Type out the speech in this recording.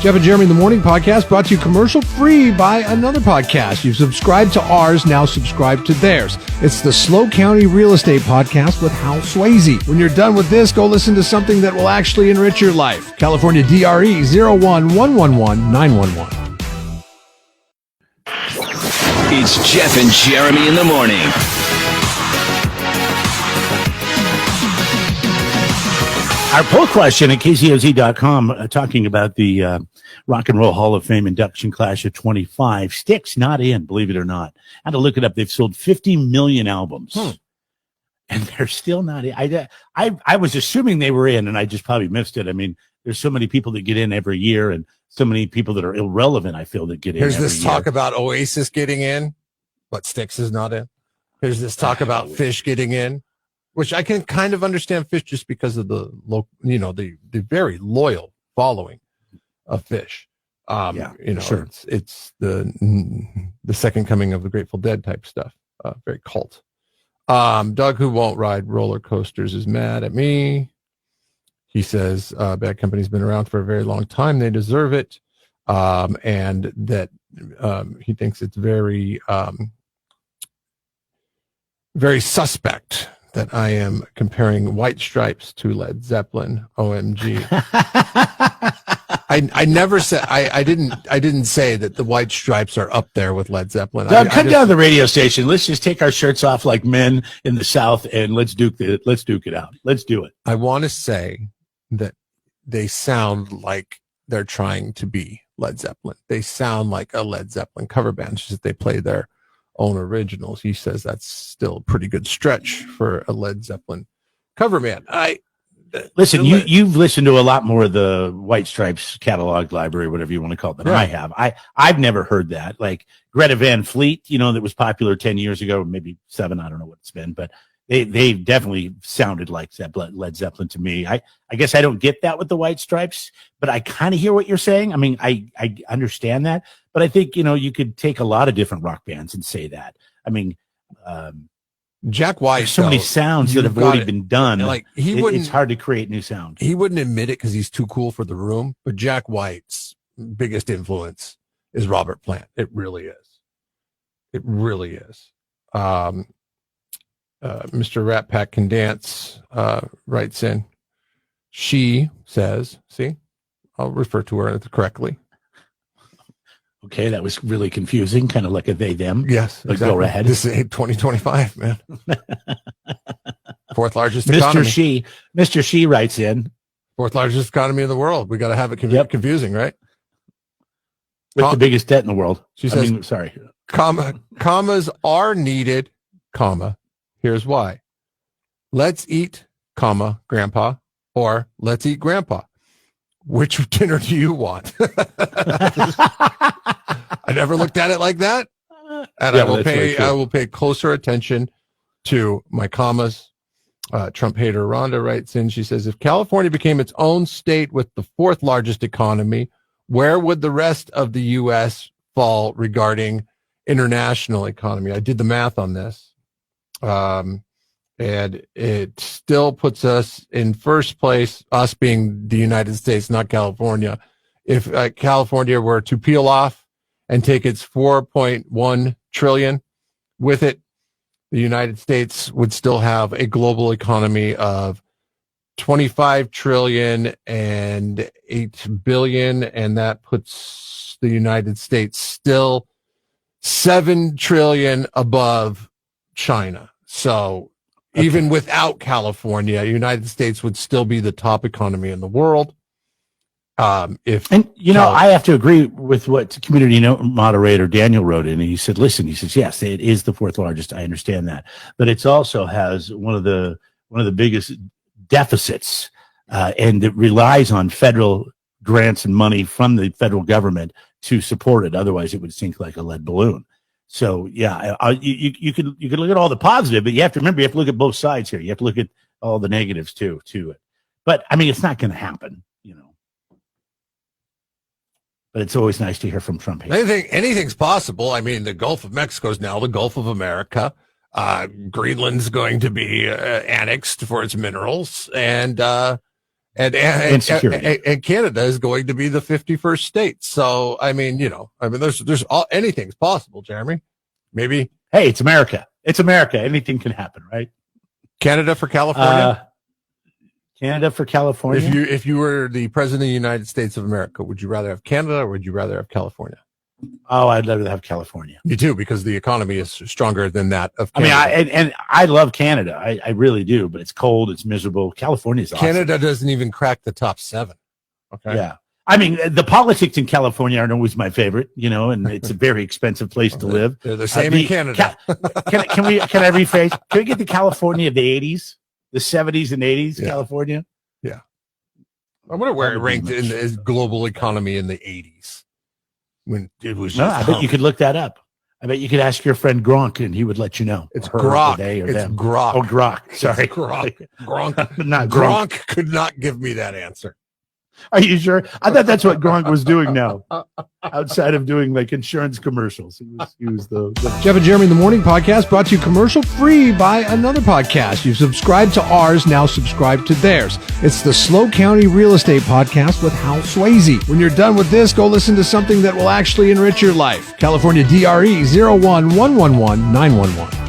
Jeff and Jeremy in the Morning podcast brought to you commercial free by another podcast. You've subscribed to ours, now subscribe to theirs. It's the Slow County Real Estate Podcast with Hal Swayze. When you're done with this, go listen to something that will actually enrich your life. California DRE 011111911. It's Jeff and Jeremy in the Morning. Our poll question at KCOZ.com talking about the Rock and Roll Hall of Fame induction class of 25. Styx not in, believe it or not. I had to look it up. They've sold 50 million albums. And they're still not in. I was assuming they were in, and I just probably missed it. I mean, there's so many people that get in every year and so many people that are irrelevant, I feel, that get in. Here's this talk about Oasis getting in, but Styx is not in. Here's this talk about Phish getting in, which I can kind of understand Phish just because of the the very loyal following of Phish. Sure. It's the second coming of the Grateful Dead type stuff. Very cult. Doug, who won't ride roller coasters, is mad at me. He says Bad Company's been around for a very long time. They deserve it. And that he thinks it's very, very suspect that I am comparing White Stripes to Led Zeppelin. OMG. I never said I didn't say that the White Stripes are up there with Led Zeppelin. Doug, come down to the radio station. Let's just take our shirts off like men in the South and let's duke it out. Let's do it. I want to say that they sound like they're trying to be Led Zeppelin. They sound like a Led Zeppelin cover band, just that they play their own originals. He says that's still a pretty good stretch for a Led Zeppelin cover band. Listen, you've listened to a lot more of the White Stripes catalog library, whatever you want to call it, than I have. I've never heard that. Like Greta Van Fleet, that was popular 10 years ago, maybe 7. I don't know what it's been, but they definitely sounded like Led Zeppelin to me. I guess I don't get that with the White Stripes, but I kind of hear what you're saying. I mean, I understand that, but I think, you could take a lot of different rock bands and say that. I mean, Jack White, there's so many sounds that have already been done. Like it's hard to create new sound. He wouldn't admit it because he's too cool for the room. But Jack White's biggest influence is Robert Plant. It really is. It really is. Mr. Rat Pack Can Dance writes in. She says, "See, I'll refer to her correctly." Okay, that was really confusing, kind of like a they, them. Yes, but exactly. Go ahead. This is 2025, man. Fourth largest economy. Mr. She writes in. Fourth largest economy in the world. We got to have it confusing, right? With the biggest debt in the world. She says, commas are needed, here's why. Let's eat, grandpa, or let's eat grandpa. Which dinner do you want? I never looked at it like that. And I will pay closer attention to my commas. Trump Hater Rhonda writes in, she says, if California became its own state with the fourth largest economy, where would the rest of the U.S. fall regarding international economy? I did the math on this. And it still puts us in first place, us being the United States, not California. If California were to peel off and take its 4.1 trillion with it, the United States would still have a global economy of 25 trillion and 8 billion. And that puts the United States still 7 trillion above China. So even without California, the United States would still be the top economy in the world. I have to agree with what community moderator Daniel wrote in. And he said, yes, it is the fourth largest. I understand that, but it also has one of the biggest deficits, and it relies on federal grants and money from the federal government to support it. Otherwise, it would sink like a lead balloon. So yeah, you could look at all the positive, but you have to remember, you have to look at both sides here. You have to look at all the negatives too to it. But I mean, it's not going to happen, But it's always nice to hear from Trump. Anything's possible. I mean, the Gulf of Mexico is now the Gulf of America. Greenland's going to be annexed for its minerals, and And security. And Canada is going to be the 51st state. So, I mean, there's anything's possible, Jeremy. Maybe. Hey, it's America. It's America. Anything can happen, right? Canada for California. Canada for California. If you were the president of the United States of America, would you rather have Canada or would you rather have California? Oh, I'd rather have California. Me too, because the economy is stronger than that of Canada. I mean, I love Canada. I really do, but it's cold. It's miserable. California's awesome. Canada doesn't even crack the top 7. Okay. Yeah. I mean, the politics in California aren't always my favorite, and it's a very expensive place to live. They're the same in Canada. Can I rephrase? Can we get the California of the 80s, the 70s and 80s, California? Yeah. I wonder where it ranked in the global economy in the 80s. When it was I bet you could look that up. I bet you could ask your friend Gronk and he would let you know. It's Grok. It's them. Grok. Oh, Grok. Sorry. It's Gronk. Not Gronk could not give me that answer. Are you sure? I thought that's what Gronk was doing now. Outside of doing like insurance commercials. He was the Jeff and Jeremy in the Morning podcast brought to you commercial free by another podcast. You've subscribed to ours, now subscribe to theirs. It's the Slow County Real Estate Podcast with Hal Swayze. When you're done with this, go listen to something that will actually enrich your life. California DRE 01111 911.